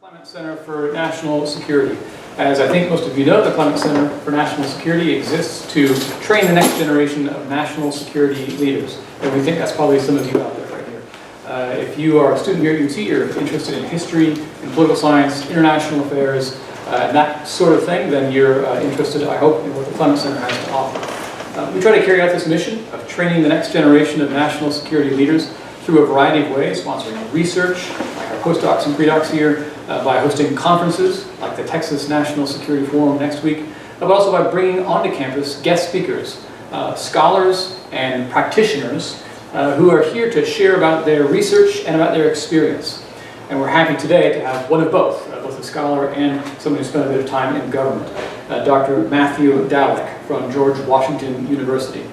Clements Center for National Security. As I think most of you know, the Clements Center for National Security exists to train the next generation of national security leaders. And we think that's probably some of you out there right here. If you are a student here at UT, you're interested in history, in political science, international affairs, and that sort of thing, then you're interested, I hope, in what the Clements Center has to offer. We try to carry out this mission of training the next generation of national security leaders through a variety of ways, sponsoring research, like our postdocs and pre-docs here, by hosting conferences, like the Texas National Security Forum next week, but also by bringing onto campus guest speakers, scholars and practitioners who are here to share about their research and about their experience. And we're happy today to have one of both a scholar and somebody who spent a bit of time in government, Dr. Matthew Dallek from George Washington University.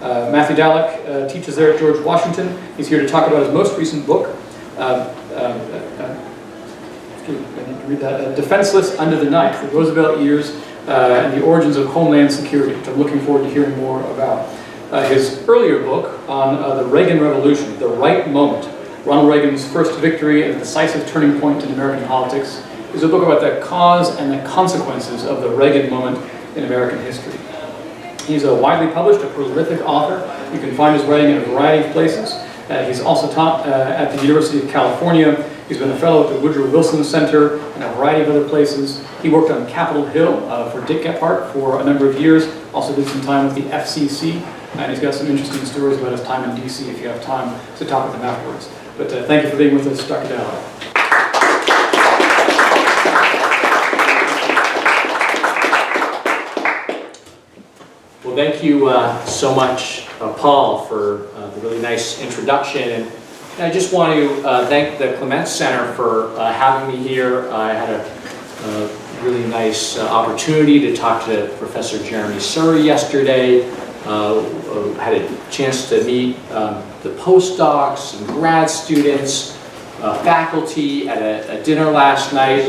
Matthew Dallek teaches there at George Washington. He's here to talk about his most recent book, Defenseless Under the Knife, the Roosevelt Years and the Origins of Homeland Security, which I'm looking forward to hearing more about. His earlier book on the Reagan Revolution, The Right Moment, Ronald Reagan's first victory and a decisive turning point in American politics, is a book about the cause and the consequences of the Reagan moment in American history. He's a widely published, a prolific author. You can find his writing in a variety of places. He's also taught at the University of California. He's been a fellow at the Woodrow Wilson Center and a variety of other places. He worked on Capitol Hill for Dick Gephardt for a number of years, also did some time with the FCC, and he's got some interesting stories about his time in DC if you have time to talk with him afterwards. But thank you for being with us, Dr. Dallek. Well, thank you so much, Paul, for the really nice introduction. And I just want to thank the Clements Center for having me here. I had a really nice opportunity to talk to Professor Jeremy Surrey yesterday. Had a chance to meet the postdocs and grad students, faculty at a dinner last night.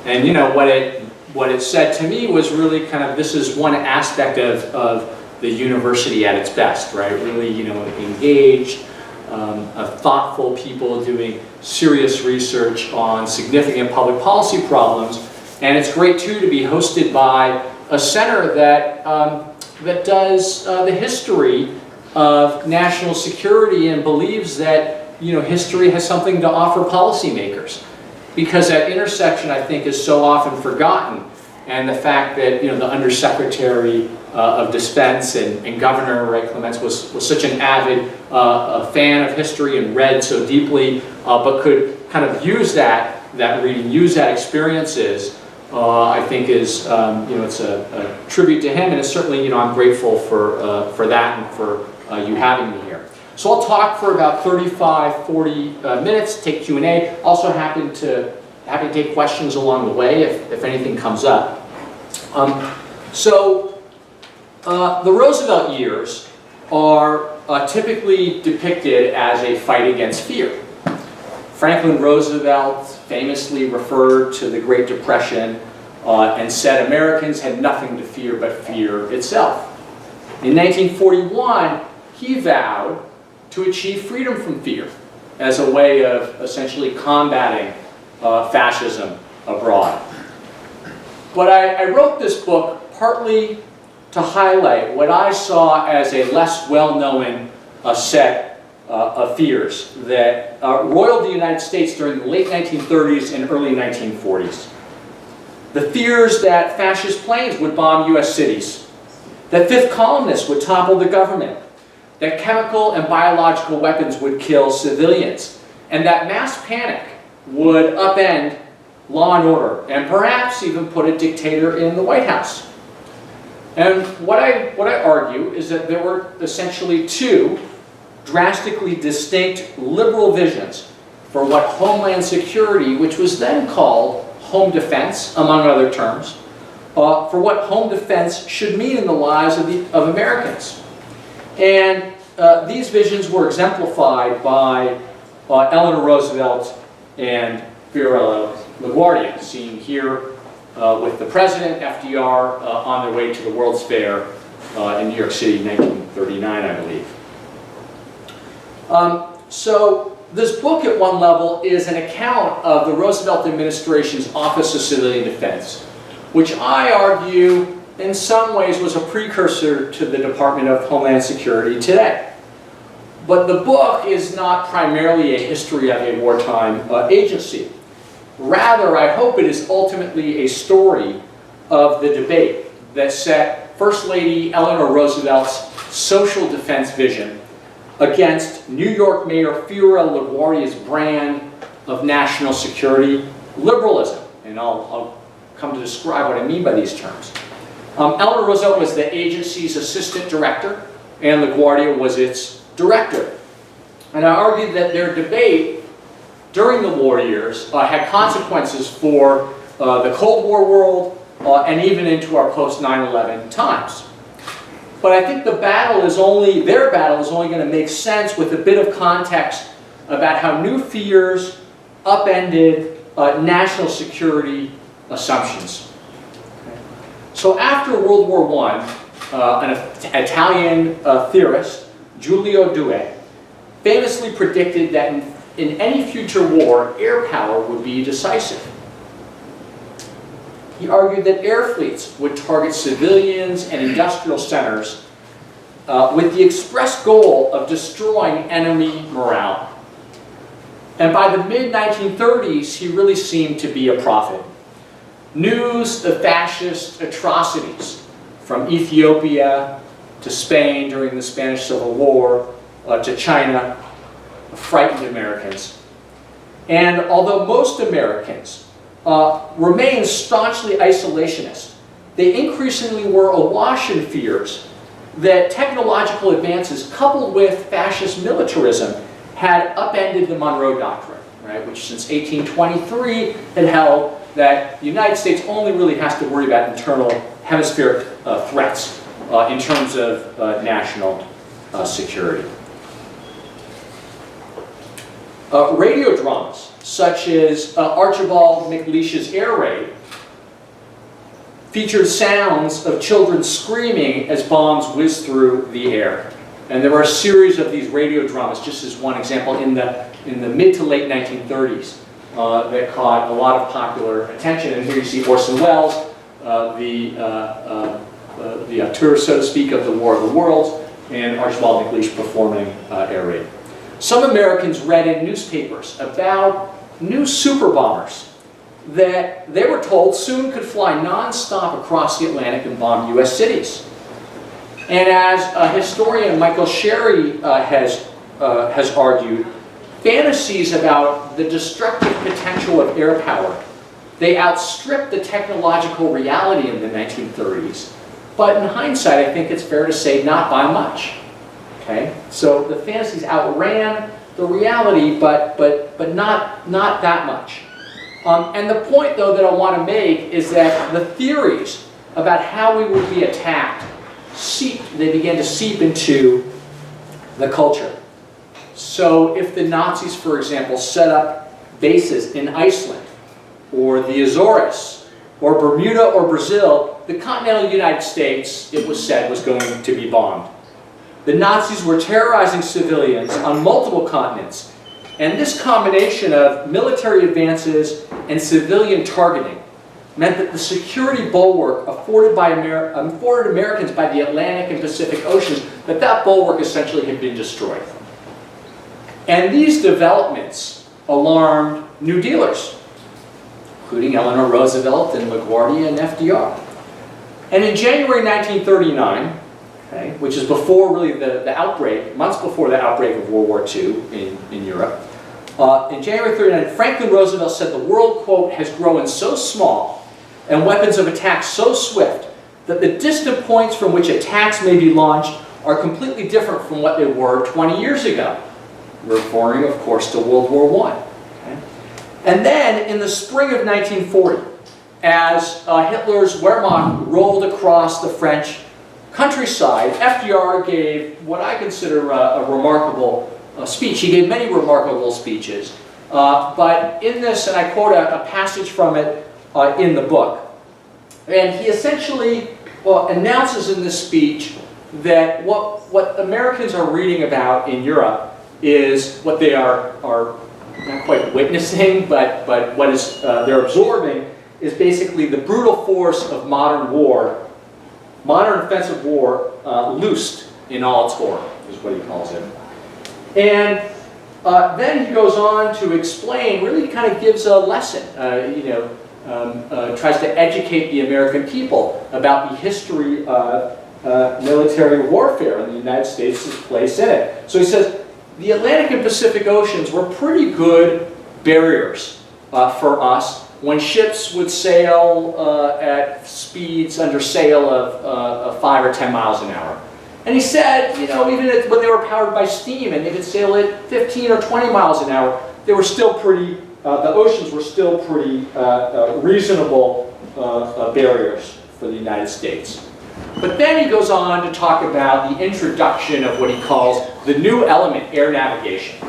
And you know, what it said to me was really kind of, this is one aspect of the university at its best, right? Really, you know, engaged, thoughtful people doing serious research on significant public policy problems. And it's great, too, to be hosted by a center that, that does the history of national security and believes that, you know, history has something to offer policymakers. Because that intersection, I think, is so often forgotten. And the fact that, you know, the Undersecretary of Defense and Governor, right, Clements, was such an avid fan of history and read so deeply, but could kind of use that reading, use that experiences, I think is, you know, it's a tribute to him, and it's certainly, you know, I'm grateful for that and for you having me here. So I'll talk for about 35, 40 minutes, take Q&A. Also happy to take questions along the way if anything comes up. The Roosevelt years are typically depicted as a fight against fear. Franklin Roosevelt famously referred to the Great Depression and said Americans had nothing to fear but fear itself. In 1941, he vowed to achieve freedom from fear as a way of essentially combating fascism abroad. But I wrote this book partly to highlight what I saw as a less well-known set of fears that roiled the United States during the late 1930s and early 1940s. The fears that fascist planes would bomb U.S. cities, that fifth columnists would topple the government, that chemical and biological weapons would kill civilians, and that mass panic would upend law and order, and perhaps even put a dictator in the White House. And what I argue is that there were essentially two drastically distinct liberal visions for what Homeland Security, which was then called home defense, among other terms, for what home defense should mean in the lives of Americans. And these visions were exemplified by Eleanor Roosevelt and Fiorello LaGuardia, seen here with the President, FDR, on their way to the World's Fair in New York City in 1939, I believe. So this book at one level is an account of the Roosevelt administration's Office of Civilian Defense, which I argue in some ways was a precursor to the Department of Homeland Security today. But the book is not primarily a history of a wartime agency. Rather, I hope it is ultimately a story of the debate that set First Lady Eleanor Roosevelt's social defense vision against New York Mayor Fiora LaGuardia's brand of national security liberalism. And I'll come to describe what I mean by these terms. Eleanor Roosevelt was the agency's assistant director, and LaGuardia was its director. And I argued that their debate during the war years had consequences for the Cold War world and even into our post-9/11 times. But I think their battle is only going to make sense with a bit of context about how new fears upended national security assumptions. Okay. So after World War I, an Italian theorist, Giulio Douhet, famously predicted that in any future war, air power would be decisive. He argued that air fleets would target civilians and industrial centers with the express goal of destroying enemy morale. And by the mid-1930s, he really seemed to be a prophet. News of fascist atrocities from Ethiopia to Spain during the Spanish Civil War to China frightened Americans. And although most Americans remained staunchly isolationist, they increasingly were awash in fears that technological advances coupled with fascist militarism had upended the Monroe Doctrine, right, which since 1823 had held that the United States only really has to worry about internal hemispheric threats in terms of national security. Radio dramas, such as Archibald MacLeish's Air Raid, featured sounds of children screaming as bombs whizzed through the air. And there were a series of these radio dramas, just as one example, in the mid to late 1930s that caught a lot of popular attention. And here you see Orson Welles, the auteur, so to speak, of the War of the Worlds, and Archibald MacLeish performing Air Raid. Some Americans read in newspapers about new super bombers that they were told soon could fly non-stop across the Atlantic and bomb U.S. cities. And as historian Michael Sherry has argued, fantasies about the destructive potential of air power, they outstripped the technological reality in the 1930s. But in hindsight, I think it's fair to say not by much. Okay? So the fantasies outran the reality, but not that much. And the point, though, that I want to make is that the theories about how we would be attacked they began to seep into the culture. So if the Nazis, for example, set up bases in Iceland, or the Azores, or Bermuda, or Brazil, the continental United States, it was said, was going to be bombed. The Nazis were terrorizing civilians on multiple continents, and this combination of military advances and civilian targeting meant that the security bulwark afforded Americans by the Atlantic and Pacific Oceans, that bulwark essentially had been destroyed. And these developments alarmed New Dealers, including Eleanor Roosevelt and LaGuardia and FDR. And in January 1939, okay, which is before really the outbreak, months before the outbreak of World War II in Europe, in January 1939, Franklin Roosevelt said the world, quote, has grown so small and weapons of attack so swift that the distant points from which attacks may be launched are completely different from what they were 20 years ago. Referring, of course, to World War I. Okay? And then, in the spring of 1940, as Hitler's Wehrmacht rolled across the French countryside, FDR gave what I consider a remarkable speech. He gave many remarkable speeches. But in this, and I quote a passage from it in the book, and he essentially announces in this speech that what Americans are reading about in Europe is what they are not quite witnessing, but what is they're absorbing is basically the brutal force of modern war, modern offensive war, loosed in all its horror, is what he calls it. And then he goes on to explain, really kind of gives a lesson, tries to educate the American people about the history of military warfare and the United States' place in it. So he says, the Atlantic and Pacific Oceans were pretty good barriers for us when ships would sail at speeds under sail of 5 or 10 miles an hour. And he said, even when they were powered by steam and they could sail at 15 or 20 miles an hour, they were still pretty, the oceans were still pretty reasonable barriers for the United States. But then he goes on to talk about the introduction of what he calls the new element, air navigation.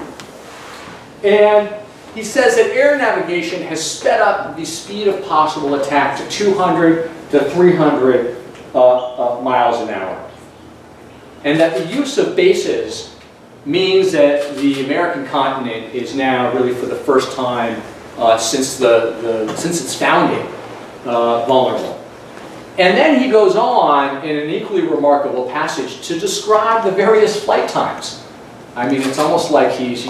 And he says that air navigation has sped up the speed of possible attack to 200 to 300 miles an hour. And that the use of bases means that the American continent is now really for the first time since its founding vulnerable. And then he goes on in an equally remarkable passage to describe the various flight times. I mean, it's almost like he's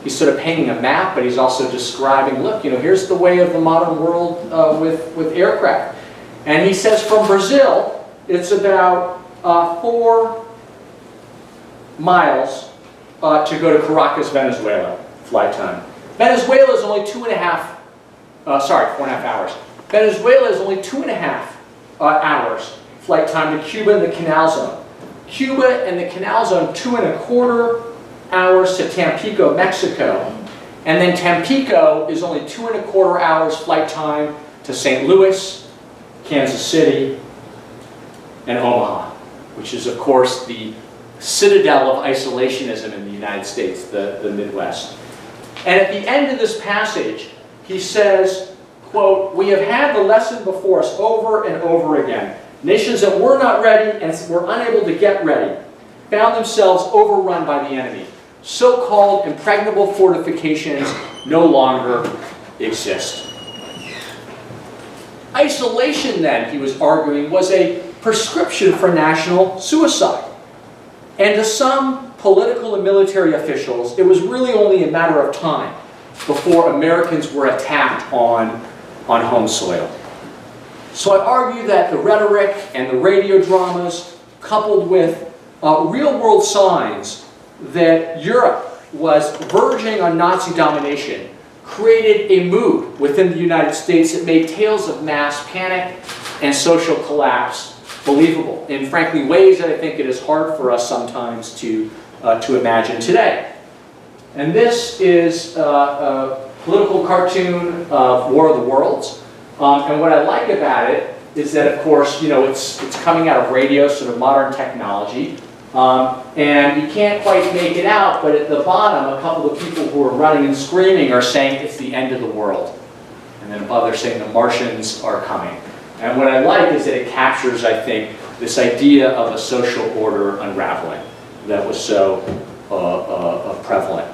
sort of painting a map, but he's also describing, look, here's the way of the modern world with aircraft. And he says from Brazil, it's about 4 miles to go to Caracas, Venezuela, flight time. Venezuela is only 4.5 hours. Venezuela is only 2.5 hours flight time to Cuba and the Canal Zone. Cuba and the Canal Zone, 2.25 hours to Tampico, Mexico. And then Tampico is only 2.25 hours flight time to St. Louis, Kansas City, and Omaha, which is, of course, the citadel of isolationism in the United States, the Midwest. And at the end of this passage, he says, quote, "We have had the lesson before us over and over again. Nations that were not ready and were unable to get ready found themselves overrun by the enemy. So-called impregnable fortifications no longer exist." Isolation, then, he was arguing, was a prescription for national suicide. And to some political and military officials, it was really only a matter of time before Americans were attacked on home soil. So I argue that the rhetoric and the radio dramas, coupled with real-world signs that Europe was verging on Nazi domination, created a mood within the United States that made tales of mass panic and social collapse believable in, frankly, ways that I think it is hard for us sometimes to imagine today. And this is a political cartoon of War of the Worlds. And what I like about it is that, of course, it's coming out of radio, sort of modern technology. And you can't quite make it out, but at the bottom, a couple of people who are running and screaming are saying it's the end of the world. And then above, they're saying the Martians are coming. And what I like is that it captures, I think, this idea of a social order unraveling that was so prevalent.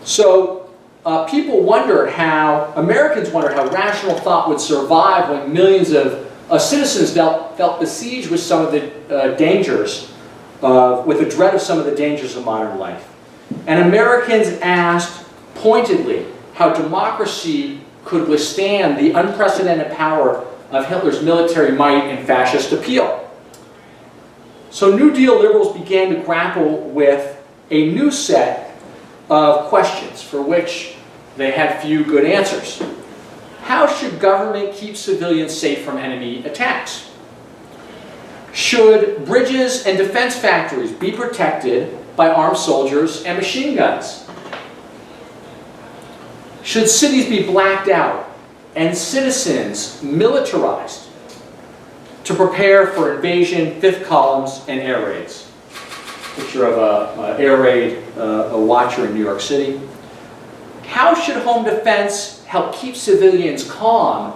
So Americans wondered how rational thought would survive when millions of citizens felt besieged with some of the dangers, with the dread of some of the dangers of modern life. And Americans asked pointedly how democracy could withstand the unprecedented power of Hitler's military might and fascist appeal. So New Deal liberals began to grapple with a new set of questions for which they had few good answers. How should government keep civilians safe from enemy attacks? Should bridges and defense factories be protected by armed soldiers and machine guns? Should cities be blacked out and citizens militarized to prepare for invasion, fifth columns, and air raids? Picture of an air raid, a watcher in New York City. How should home defense help keep civilians calm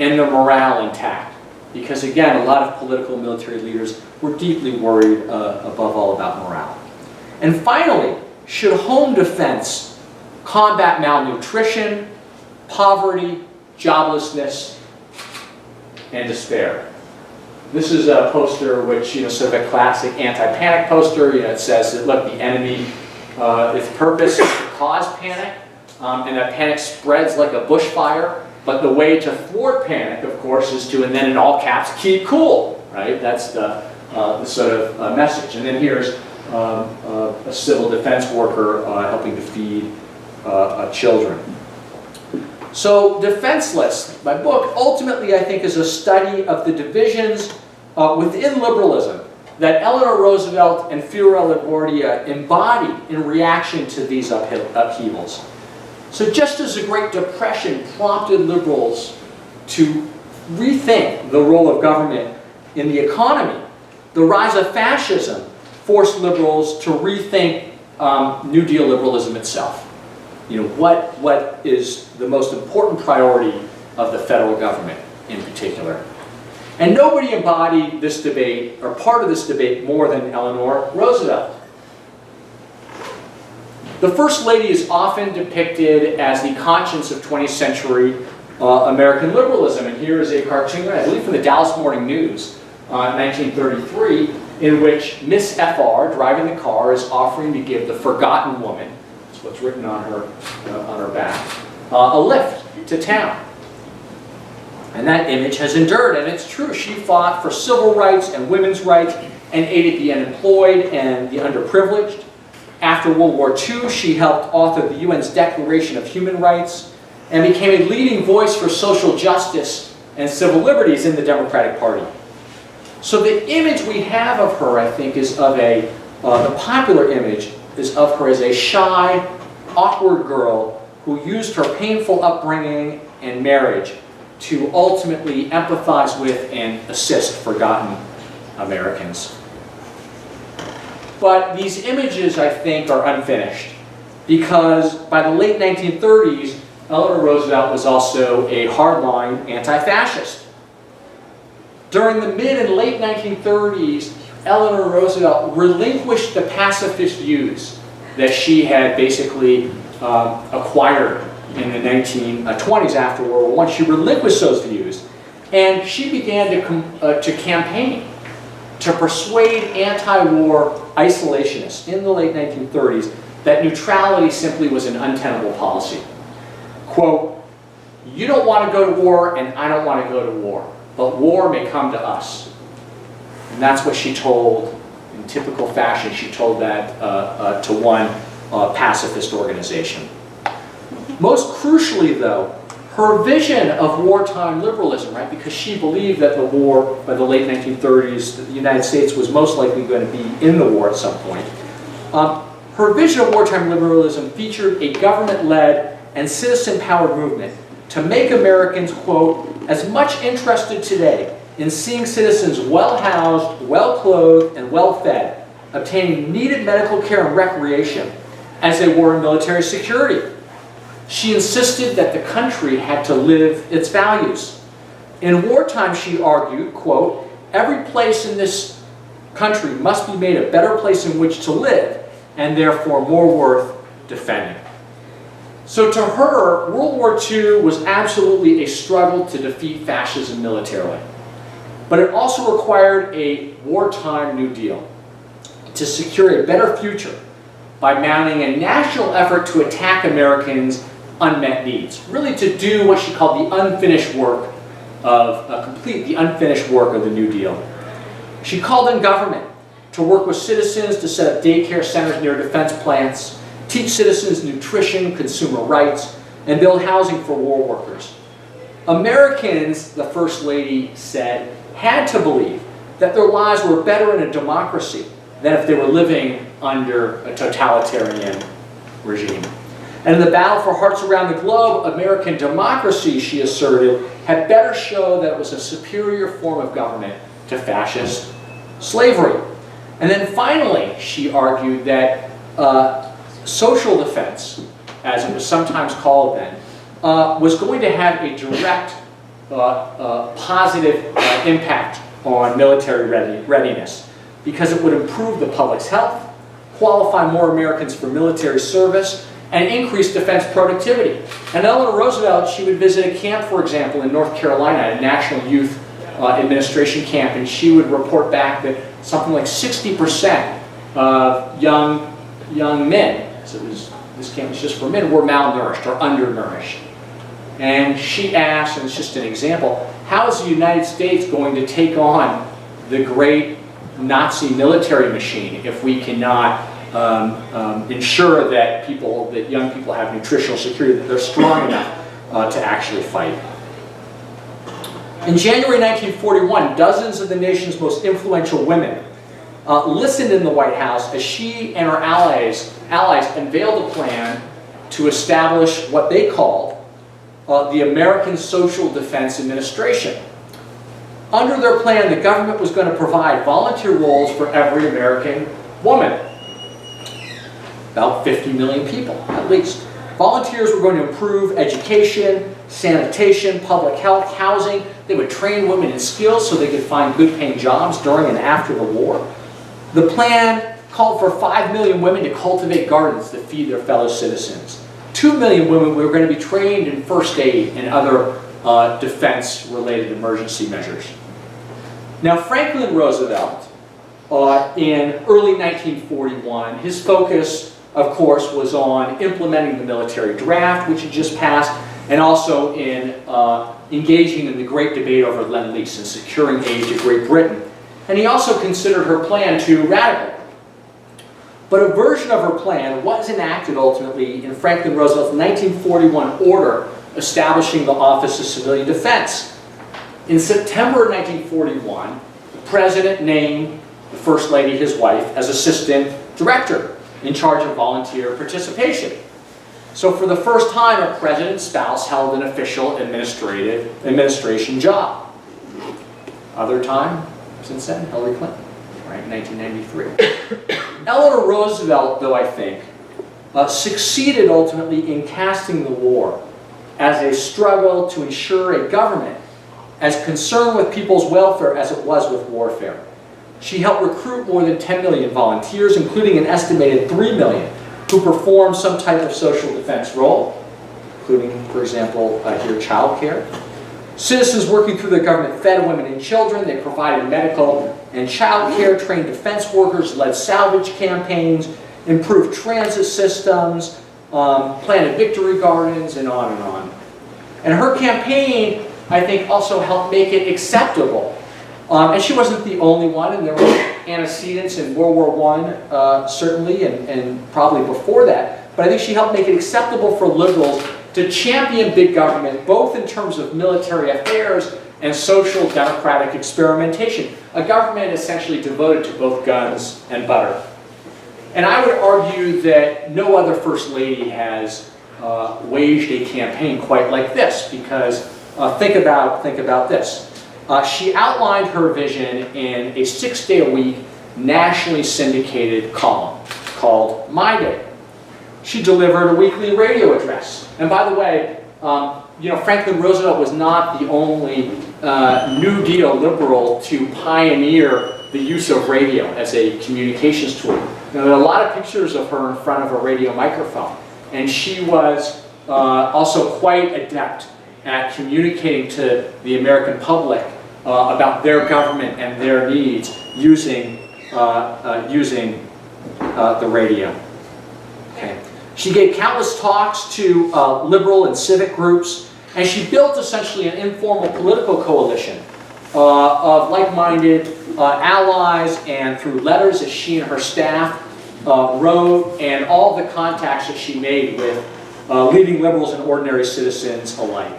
and their morale intact? Because again, a lot of political and military leaders were deeply worried above all about morale. And finally, should home defense combat malnutrition, poverty, joblessness, and despair? This is a poster which, sort of a classic anti-panic poster. It says that, look, the enemy, its purpose is to cause panic, and that panic spreads like a bushfire. But the way to thwart panic, of course, is to, and then in all caps, keep cool, right? That's the sort of message. And then here's a civil defense worker helping to feed children. So, Defenseless, my book, ultimately I think is a study of the divisions within liberalism that Eleanor Roosevelt and Fiorello LaGuardia embodied in reaction to these upheavals. So just as the Great Depression prompted liberals to rethink the role of government in the economy, the rise of fascism forced liberals to rethink New Deal liberalism itself. What is the most important priority of the federal government in particular? And nobody embodied this debate, or part of this debate, more than Eleanor Roosevelt. The First Lady is often depicted as the conscience of 20th century American liberalism. And here is a cartoon, I believe from the Dallas Morning News, 1933, in which Miss FR, driving the car, is offering to give the forgotten woman, that's what's written on her back, a lift to town. And that image has endured, and it's true. She fought for civil rights and women's rights and aided the unemployed and the underprivileged. After World War II, she helped author the UN's Declaration of Human Rights and became a leading voice for social justice and civil liberties in the Democratic Party. So the image we have of her, I think, is of the popular image is of her as a shy, awkward girl who used her painful upbringing and marriage to ultimately empathize with and assist forgotten Americans. But these images, I think, are unfinished because by the late 1930s, Eleanor Roosevelt was also a hardline anti-fascist. During the mid and late 1930s, Eleanor Roosevelt relinquished the pacifist views that she had basically acquired in the 1920s after World War I. She relinquished those views, and she began to campaign to persuade anti-war isolationists in the late 1930s that neutrality simply was an untenable policy. Quote, "You don't want to go to war, and I don't want to go to war, but war may come to us." And that's what she told, in typical fashion, she told that to one pacifist organization. Most crucially, though, her vision of wartime liberalism, right, because she believed that the war, by the late 1930s, the United States was most likely going to be in the war at some point. Her vision of wartime liberalism featured a government-led and citizen-powered movement to make Americans, quote, as much interested today in seeing citizens well-housed, well-clothed, and well-fed, obtaining needed medical care and recreation, as they were in military security. She insisted that the country had to live its values. In wartime, she argued, quote, every place in this country must be made a better place in which to live, and therefore more worth defending. So to her, World War II was absolutely a struggle to defeat fascism militarily. But it also required a wartime New Deal to secure a better future by mounting a national effort to attack Americans' unmet needs, really to do what she called the unfinished work complete the unfinished work of the New Deal. She called on government to work with citizens to set up daycare centers near defense plants, teach citizens nutrition, consumer rights, and build housing for war workers. Americans, the First Lady said, had to believe that their lives were better in a democracy than if they were living under a totalitarian regime. And in the battle for hearts around the globe, American democracy, she asserted, had better show that it was a superior form of government to fascist slavery. And then finally, she argued that social defense, as it was sometimes called then, was going to have a direct positive impact on military readiness because it would improve the public's health, qualify more Americans for military service, and increase defense productivity. And Eleanor Roosevelt, she would visit a camp, for example, in North Carolina, a National Youth Administration camp, and she would report back that something like 60% of young men, so this camp was just for men, were malnourished or undernourished. And she asked, and it's just an example, how is the United States going to take on the great Nazi military machine if we cannot ensure that young people have nutritional security, that they're strong enough to actually fight? In January 1941, dozens of the nation's most influential women listened in the White House as she and her allies unveiled a plan to establish what they called the American Social Defense Administration. Under their plan, the government was going to provide volunteer roles for every American woman. About 50 million people, at least. Volunteers were going to improve education, sanitation, public health, housing. They would train women in skills so they could find good-paying jobs during and after the war. The plan called for 5 million women to cultivate gardens to feed their fellow citizens. 2 million women were going to be trained in first aid and other defense-related emergency measures. Now, Franklin Roosevelt, in early 1941, his focus, of course, was on implementing the military draft, which had just passed, and also in engaging in the great debate over Lend-Lease and securing aid to Great Britain. And he also considered her plan too radical. But a version of her plan was enacted ultimately in Franklin Roosevelt's 1941 order establishing the Office of Civilian Defense. In September 1941, the President named the First Lady, his wife, as Assistant Director in charge of volunteer participation. So for the first time, a President's spouse held an official administration job. Other time since then, Hillary Clinton, right, 1993. Eleanor Roosevelt, though, I think, succeeded ultimately in casting the war as a struggle to ensure a government as concerned with people's welfare as it was with warfare. She helped recruit more than 10 million volunteers, including an estimated 3 million who performed some type of social defense role, including, for example, here, child care. Citizens working through the government fed women and children. They provided medical and child care, trained defense workers, led salvage campaigns, improved transit systems, planted victory gardens, and on and on. And her campaign, I think, also helped make it acceptable. And she wasn't the only one, and there were antecedents in World War I, certainly, and probably before that. But I think she helped make it acceptable for liberals to champion big government, both in terms of military affairs and social democratic experimentation. A government essentially devoted to both guns and butter. And I would argue that no other First Lady has waged a campaign quite like this, because think about this. She outlined her vision in a 6-day-a-week, nationally syndicated column called My Day. She delivered a weekly radio address. And by the way, Franklin Roosevelt was not the only New Deal liberal to pioneer the use of radio as a communications tool. Now, there are a lot of pictures of her in front of a radio microphone. And she was also quite adept at communicating to the American public about their government and their needs using the radio. Okay. She gave countless talks to liberal and civic groups, and she built essentially an informal political coalition of like-minded allies, and through letters that she and her staff wrote, and all the contacts that she made with leading liberals and ordinary citizens alike.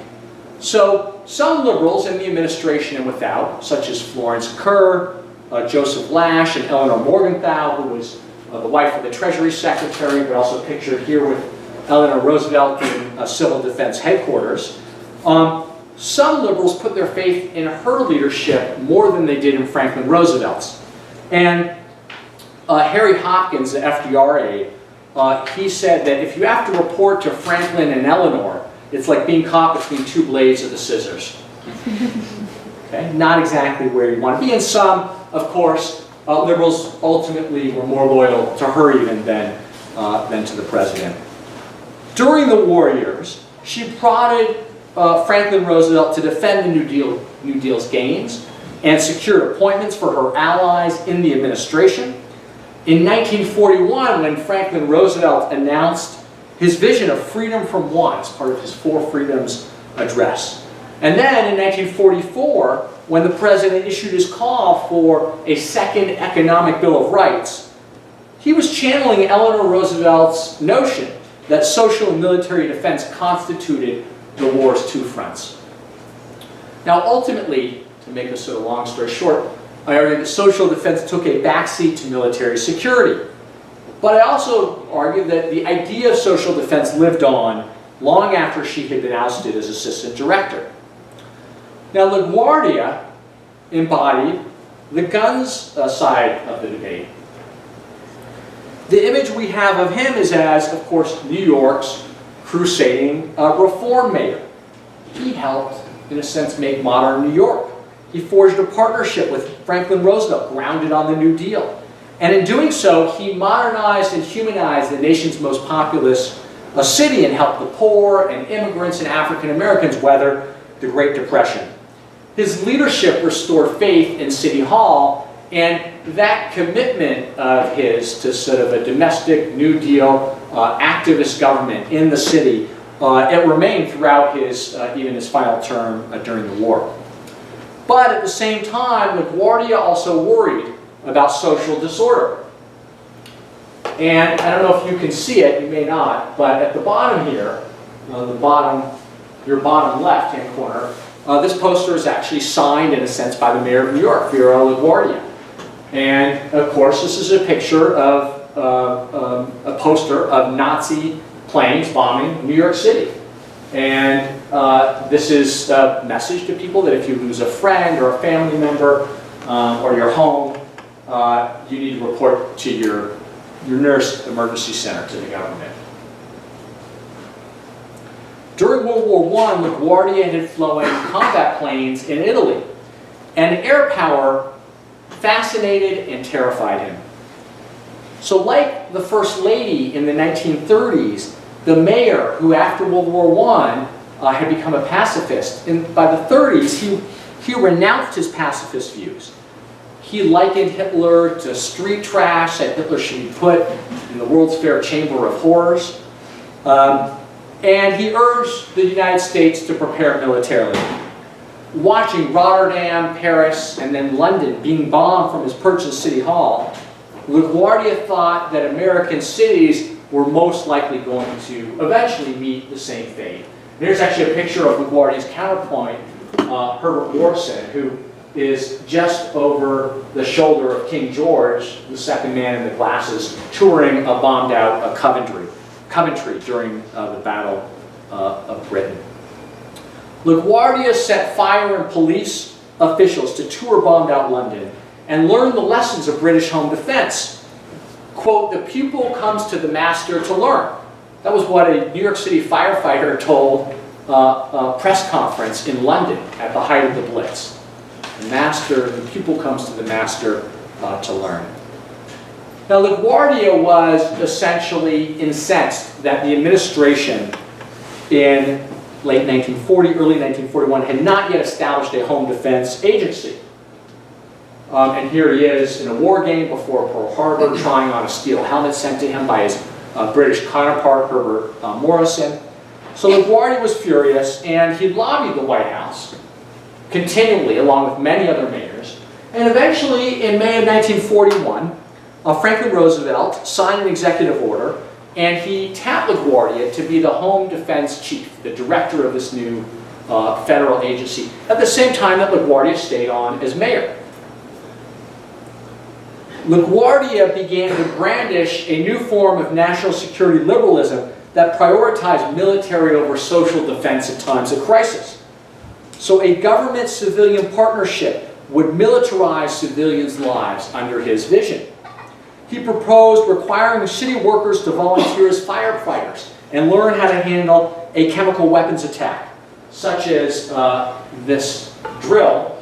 So some liberals in the administration and without, such as Florence Kerr, Joseph Lash, and Eleanor Morgenthau, who was the wife of the Treasury Secretary, but also pictured here with Eleanor Roosevelt in Civil Defense Headquarters. Some liberals put their faith in her leadership more than they did in Franklin Roosevelt's. And Harry Hopkins, the FDR aide, he said that if you have to report to Franklin and Eleanor, it's like being caught between two blades of the scissors. Okay? Not exactly where you want to be. And some, of course, liberals ultimately were more loyal to her even than to the president. During the war years, she prodded Franklin Roosevelt to defend the New Deal's gains and secured appointments for her allies in the administration. In 1941, when Franklin Roosevelt announced his vision of freedom from want as part of his Four Freedoms address. And then in 1944, when the president issued his call for a second economic Bill of Rights, he was channeling Eleanor Roosevelt's notion that social and military defense constituted the war's two fronts. Now ultimately, to make a sort of long story short, I argue that social defense took a backseat to military security. But I also argue that the idea of social defense lived on long after she had been ousted as assistant director. Now LaGuardia embodied the guns side of the debate. The image we have of him is as, of course, New York's crusading reform mayor. He helped, in a sense, make modern New York. He forged a partnership with Franklin Roosevelt, grounded on the New Deal. And in doing so, he modernized and humanized the nation's most populous city and helped the poor and immigrants and African Americans weather the Great Depression. His leadership restored faith in City Hall, and that commitment of his to sort of a domestic New Deal activist government in the city, it remained throughout his, even his final term during the war. But at the same time, LaGuardia also worried about social disorder. And I don't know if you can see it, you may not, but at the bottom here, your bottom left-hand corner, this poster is actually signed, in a sense, by the mayor of New York, Fiorello LaGuardia. And of course, this is a picture of a poster of Nazi planes bombing New York City. And this is a message to people that if you lose a friend or a family member or your home, you need to report to your nearest emergency center, to the government. During World War I, LaGuardia had flown combat planes in Italy, and air power fascinated and terrified him. So like the First Lady in the 1930s, the mayor, who after World War I had become a pacifist, by the 30s he renounced his pacifist views. He likened Hitler to street trash, said Hitler should be put in the World's Fair Chamber of Horrors. And he urged the United States to prepare militarily. Watching Rotterdam, Paris, and then London being bombed from his perch in City Hall, LaGuardia thought that American cities were most likely going to eventually meet the same fate. There's actually a picture of LaGuardia's counterpoint, Herbert Morrison, who is just over the shoulder of King George, the second man in the glasses, touring a bombed-out Coventry during the Battle of Britain. LaGuardia set fire and police officials to tour bombed-out London and learn the lessons of British home defense. Quote, "The pupil comes to the master to learn." That was what a New York City firefighter told a press conference in London at the height of the Blitz. The pupil comes to the master to learn. Now LaGuardia was essentially incensed that the administration in late 1940, early 1941 had not yet established a home defense agency. And here he is in a war game before Pearl Harbor, trying on a steel helmet sent to him by his British counterpart, Herbert Morrison. So LaGuardia was furious, and he lobbied the White House continually, along with many other mayors. And eventually, in May of 1941, Franklin Roosevelt signed an executive order, and he tapped LaGuardia to be the home defense chief, the director of this new federal agency, at the same time that LaGuardia stayed on as mayor. LaGuardia began to brandish a new form of national security liberalism that prioritized military over social defense in times of crisis. So a government-civilian partnership would militarize civilians' lives under his vision. He proposed requiring city workers to volunteer as firefighters and learn how to handle a chemical weapons attack, such as this drill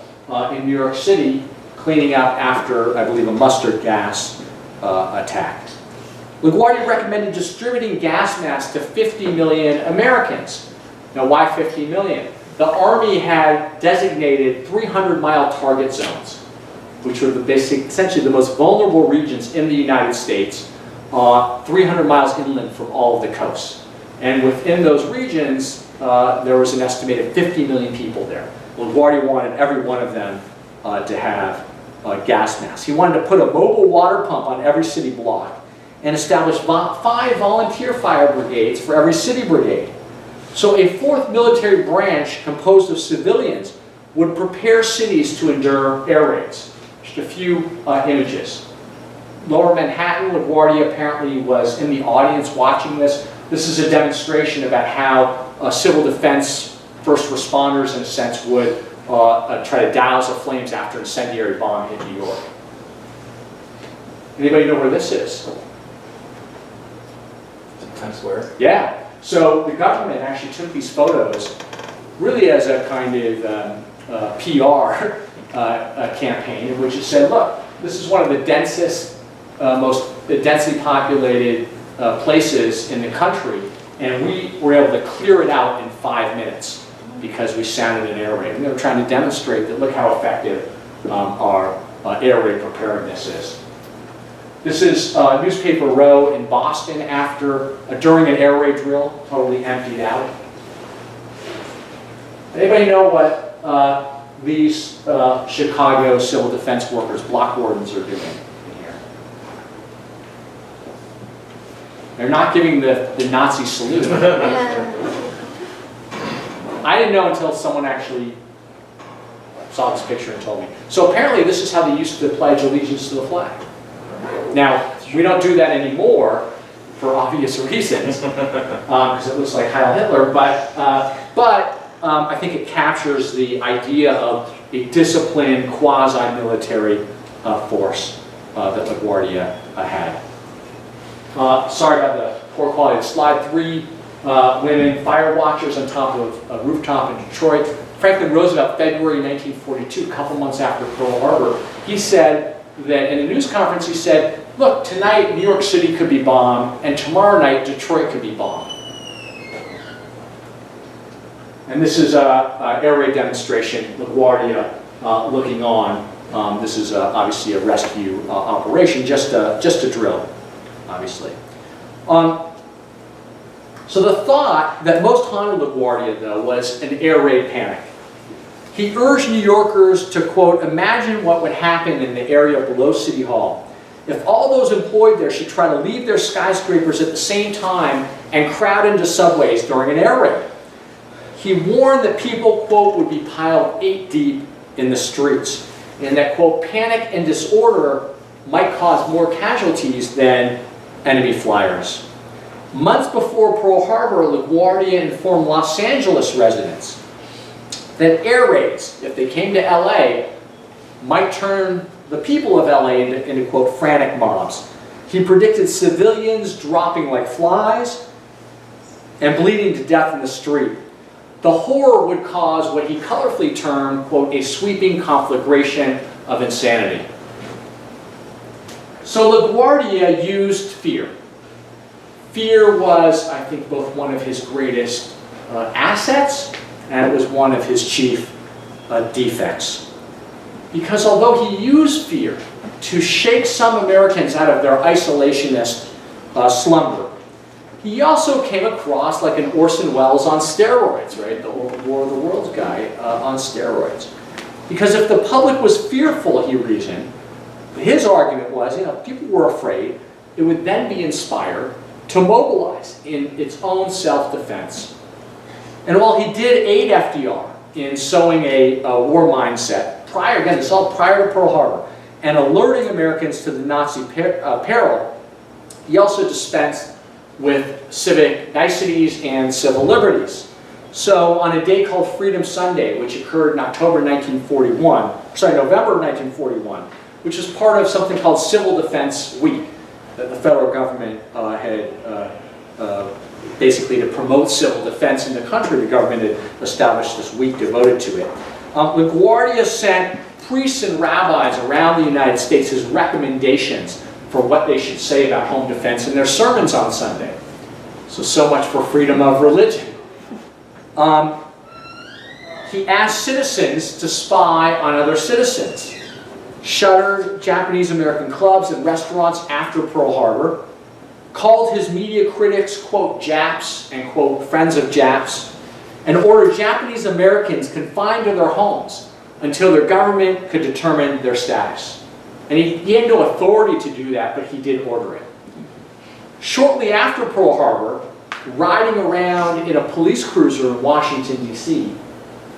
in New York City cleaning up after, I believe, a mustard gas attack. LaGuardia recommended distributing gas masks to 50 million Americans. Now, why 50 million? The Army had designated 300-mile target zones, which were essentially the most vulnerable regions in the United States, 300 miles inland from all of the coasts. And within those regions, there was an estimated 50 million people there. LaGuardia wanted every one of them to have gas masks. He wanted to put a mobile water pump on every city block and establish 5 volunteer fire brigades for every city brigade. So a 4th military branch composed of civilians would prepare cities to endure air raids. Just a few images. Lower Manhattan, LaGuardia apparently was in the audience watching this. This is a demonstration about how civil defense first responders, in a sense, would try to douse the flames after an incendiary bomb hit New York. Anybody know where this is? Times Square? Yeah. So the government actually took these photos really as a kind of PR campaign in which it said, look, this is one of the densest, most densely populated places in the country, and we were able to clear it out in 5 minutes because we sounded an air raid. And they were trying to demonstrate that look how effective our air raid preparedness is. This is Newspaper Row in Boston during an air raid drill, totally emptied out. Anybody know what these Chicago civil defense workers, block wardens, are doing in here? They're not giving the Nazi salute. I didn't know until someone actually saw this picture and told me. So apparently this is how they used to pledge allegiance to the flag. Now, we don't do that anymore for obvious reasons, because it looks like Heil Hitler, but I think it captures the idea of a disciplined, quasi-military force that LaGuardia had. Sorry about the poor quality of slide. 3 women fire watchers on top of a rooftop in Detroit. Franklin Roosevelt, February 1942, a couple months after Pearl Harbor, he said that in a news conference, he said, look, tonight New York City could be bombed, and tomorrow night Detroit could be bombed. And this is an air raid demonstration, LaGuardia looking on. This is obviously a rescue operation, just a drill, obviously. So the thought that most haunted LaGuardia, though, was an air raid panic. He urged New Yorkers to, quote, imagine what would happen in the area below City Hall if all those employed there should try to leave their skyscrapers at the same time and crowd into subways during an air raid. He warned that people, quote, would be piled 8 deep in the streets, and that, quote, panic and disorder might cause more casualties than enemy flyers. Months before Pearl Harbor, LaGuardia informed Los Angeles residents that air raids, if they came to LA, might turn the people of LA into quote, frantic mobs. He predicted civilians dropping like flies and bleeding to death in the street. The horror would cause what he colorfully termed, quote, a sweeping conflagration of insanity. So LaGuardia used fear. Fear was, I think, both one of his greatest assets, and it was one of his chief defects. Because although he used fear to shake some Americans out of their isolationist slumber, he also came across like an Orson Welles on steroids, right? The War of the Worlds guy on steroids. Because if the public was fearful, he reasoned, his argument was, people were afraid, it would then be inspired to mobilize in its own self-defense. And while he did aid FDR in sowing a war mindset, again, this is all prior to Pearl Harbor, and alerting Americans to the Nazi peril, he also dispensed with civic niceties and civil liberties. So on a day called Freedom Sunday, which occurred in November 1941, which was part of something called Civil Defense Week that the federal government had basically to promote civil defense in the country. The government had established this week devoted to it. LaGuardia sent priests and rabbis around the United States his recommendations for what they should say about home defense in their sermons on Sunday. So much for freedom of religion. He asked citizens to spy on other citizens, shuttered Japanese American clubs and restaurants after Pearl Harbor, called his media critics, quote, Japs and, quote, friends of Japs, and ordered Japanese Americans confined to their homes until their government could determine their status. And he had no authority to do that, but he did order it. Shortly after Pearl Harbor, riding around in a police cruiser in Washington, D.C.,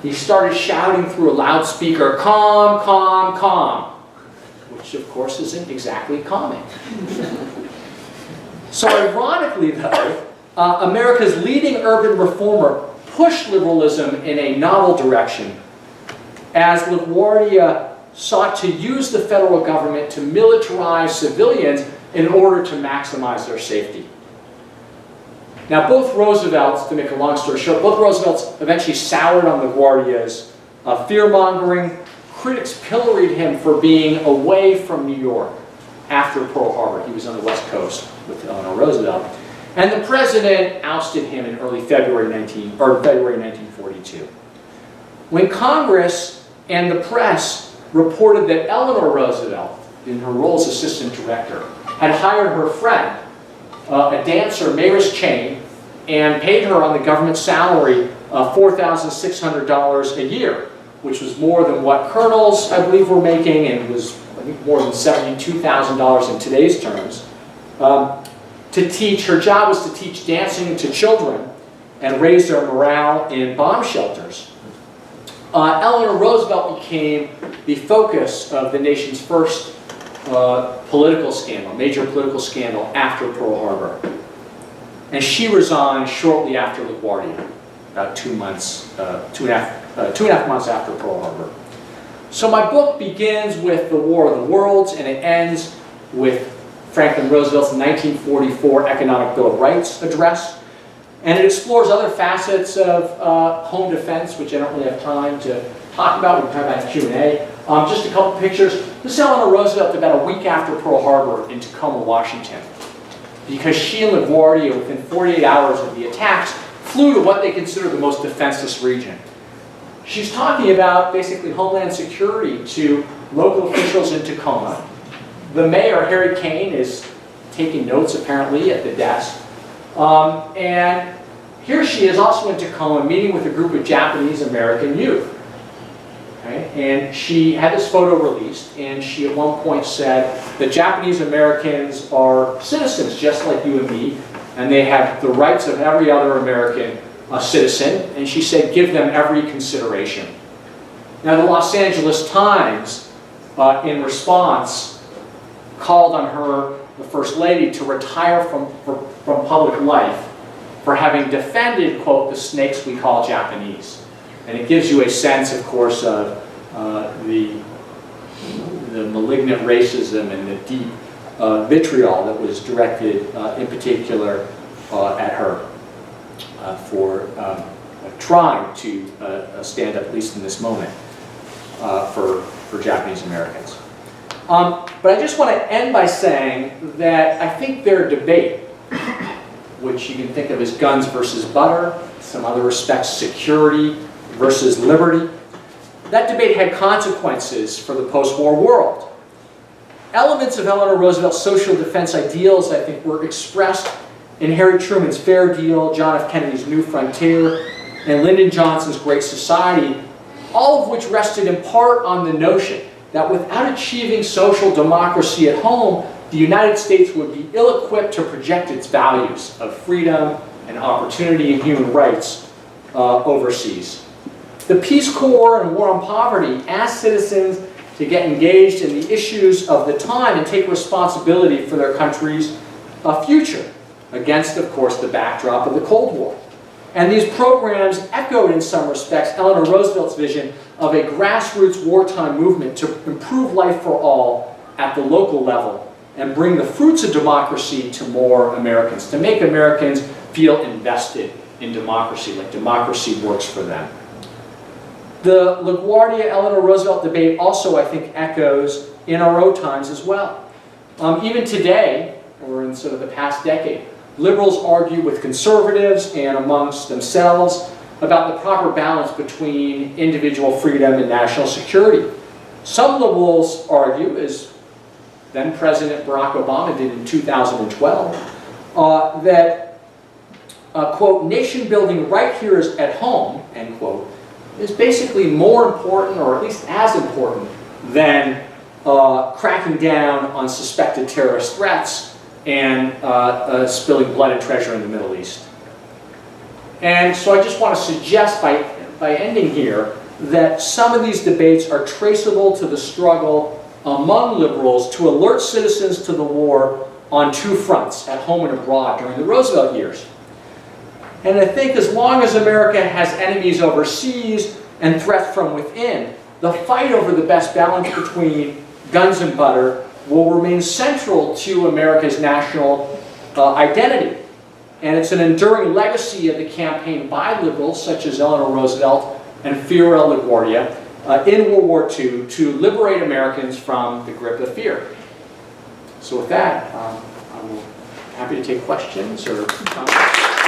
he started shouting through a loudspeaker, calm, calm, calm, which of course isn't exactly calming. So ironically though, America's leading urban reformer pushed liberalism in a novel direction as LaGuardia sought to use the federal government to militarize civilians in order to maximize their safety. Now both Roosevelts, to make a long story short, both Roosevelts eventually soured on LaGuardia's fear-mongering. Critics pilloried him for being away from New York after Pearl Harbor. He was on the West Coast with Eleanor Roosevelt. And the president ousted him in early February 1942. When Congress and the press reported that Eleanor Roosevelt, in her role as assistant director, had hired her friend, a dancer, Maris Chain, and paid her on the government salary $4,600 a year, which was more than what colonels, I believe, were making, and was, I think, more than $72,000 in today's terms. To teach, her job was to teach dancing to children and raise their morale in bomb shelters. Eleanor Roosevelt became the focus of the nation's first political scandal, major political scandal after Pearl Harbor. And she resigned shortly after LaGuardia, about 2 months, two and a half months after Pearl Harbor. So my book begins with the War of the Worlds and it ends with Franklin Roosevelt's 1944 Economic Bill of Rights address. And it explores other facets of home defense, which I don't really have time to talk about. We can talk about in Q&A. Just a couple pictures. This is Eleanor Roosevelt about a week after Pearl Harbor in Tacoma, Washington. Because she and LaGuardia, within 48 hours of the attacks, flew to what they consider the most defenseless region. She's talking about basically Homeland Security to local officials in Tacoma. The mayor, Harry Kane, is taking notes apparently at the desk. And here she is also in Tacoma meeting with a group of Japanese American youth. Okay? And she had this photo released, and she at one point said that Japanese Americans are citizens just like you and me, and they have the rights of every other American citizen, and she said give them every consideration. Now the Los Angeles Times, in response, called on her, the First Lady, to retire from public life for having defended, quote, the snakes we call Japanese. And it gives you a sense, of course, of the malignant racism and the deep vitriol that was directed in particular at her for trying to stand up, at least in this moment, for Japanese Americans. But I just want to end by saying that I think their debate, which you can think of as guns versus butter, some other respects security versus liberty, that debate had consequences for the post-war world. Elements of Eleanor Roosevelt's social defense ideals, I think, were expressed in Harry Truman's Fair Deal, John F. Kennedy's New Frontier, and Lyndon Johnson's Great Society, all of which rested in part on the notion that without achieving social democracy at home, the United States would be ill-equipped to project its values of freedom and opportunity and human rights overseas. The Peace Corps and War on Poverty asked citizens to get engaged in the issues of the time and take responsibility for their country's future, against, of course, the backdrop of the Cold War. And these programs echoed, in some respects, Eleanor Roosevelt's vision of a grassroots wartime movement to improve life for all at the local level and bring the fruits of democracy to more Americans, to make Americans feel invested in democracy, like democracy works for them. The LaGuardia Eleanor Roosevelt debate also, I think, echoes in our own times as well. Even today, or in sort of the past decade, liberals argue with conservatives and amongst themselves about the proper balance between individual freedom and national security. Some liberals argue, as then President Barack Obama did in 2012, that, quote, nation building right here is at home, end quote, is basically more important, or at least as important, than cracking down on suspected terrorist threats and spilling blood and treasure in the Middle East. And so I just want to suggest by ending here that some of these debates are traceable to the struggle among liberals to alert citizens to the war on two fronts, at home and abroad, during the Roosevelt years. And I think as long as America has enemies overseas and threats from within, the fight over the best balance between guns and butter will remain central to America's national identity. And it's an enduring legacy of the campaign by liberals such as Eleanor Roosevelt and Theodore LaGuardia in World War II to liberate Americans from the grip of fear. So with that, I'm happy to take questions or comments.